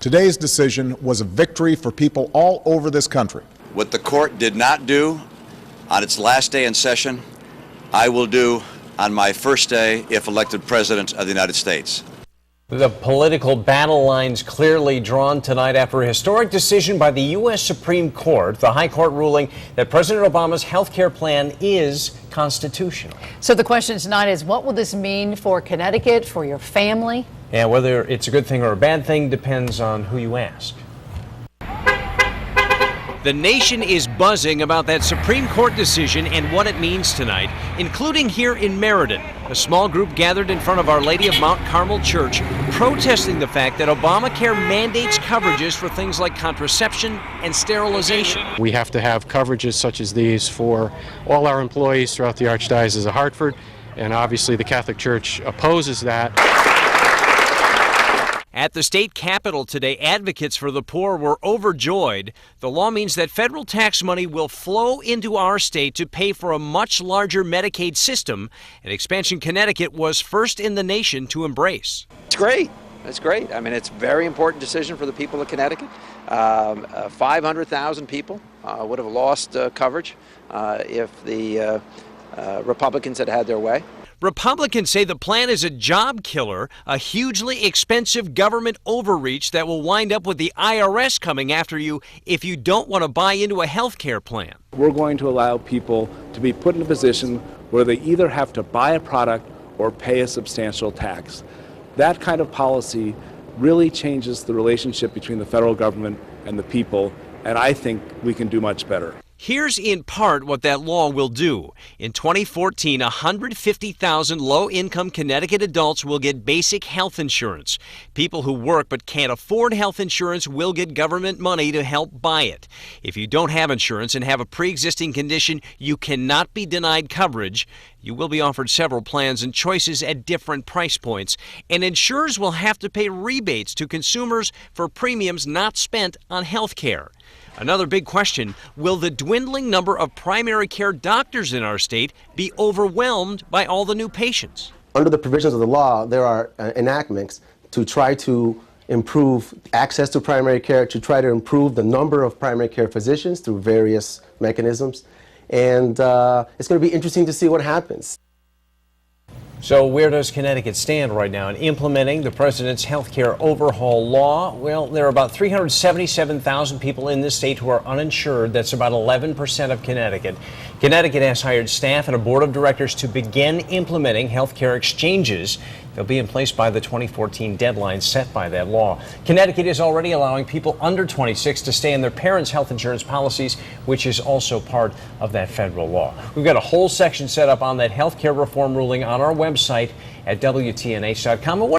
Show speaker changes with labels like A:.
A: Today's decision was a victory for people all over this country.
B: What the court did not do on its last day in session, I will do on my first day if elected President of the United States.
C: The political battle lines clearly drawn tonight after a historic decision by the U.S. Supreme Court, the High Court ruling that President Obama's health care plan is constitutional.
D: So the question tonight is, what will this mean for Connecticut, for your family?
C: And whether it's a good thing or a bad thing depends on who you ask. The nation is buzzing about that Supreme Court decision and what it means tonight, including here in Meriden. A small group gathered in front of Our Lady of Mount Carmel Church, protesting the fact that Obamacare mandates coverages for things like contraception and sterilization.
E: We have to have coverages such as these for all our employees throughout the Archdiocese of Hartford, and obviously the Catholic Church opposes that.
C: At the state capitol today, advocates for the poor were overjoyed. The law means that federal tax money will flow into our state to pay for a much larger Medicaid system, an expansion Connecticut was first in the nation to embrace.
F: It's great. It's great. I mean, it's a very important decision for the people of Connecticut. 500,000 people would have lost coverage if the Republicans had had their way.
C: Republicans say the plan is a job killer, a hugely expensive government overreach that will wind up with the IRS coming after you if you don't want to buy into a health care plan.
G: We're going to allow people to be put in a position where they either have to buy a product or pay a substantial tax. That kind of policy really changes the relationship between the federal government and the people, and I think we can do much better.
C: Here's in part what that law will do. In 2014, 150,000 low-income Connecticut adults will get basic health insurance. People who work but can't afford health insurance will get government money to help buy it. If you don't have insurance and have a pre-existing condition, you cannot be denied coverage. You will be offered several plans and choices at different price points, and insurers will have to pay rebates to consumers for premiums not spent on health care. Another big question, will the dwindling number of primary care doctors in our state be overwhelmed by all the new patients?
H: Under the provisions of the law, there are enactments to try to improve access to primary care, to try to improve the number of primary care physicians through various mechanisms. And it's going to be interesting to see what happens.
C: So where does Connecticut stand right now in implementing the president's health care overhaul law? Well, there are about 377,000 people in this state who are uninsured. That's about 11% of Connecticut. Connecticut has hired staff and a board of directors to begin implementing health care exchanges. They'll be in place by the 2014 deadline set by that law. Connecticut is already allowing people under 26 to stay in their parents' health insurance policies, which is also part of that federal law. We've got a whole section set up on that health care reform ruling on our website at WTNH.com.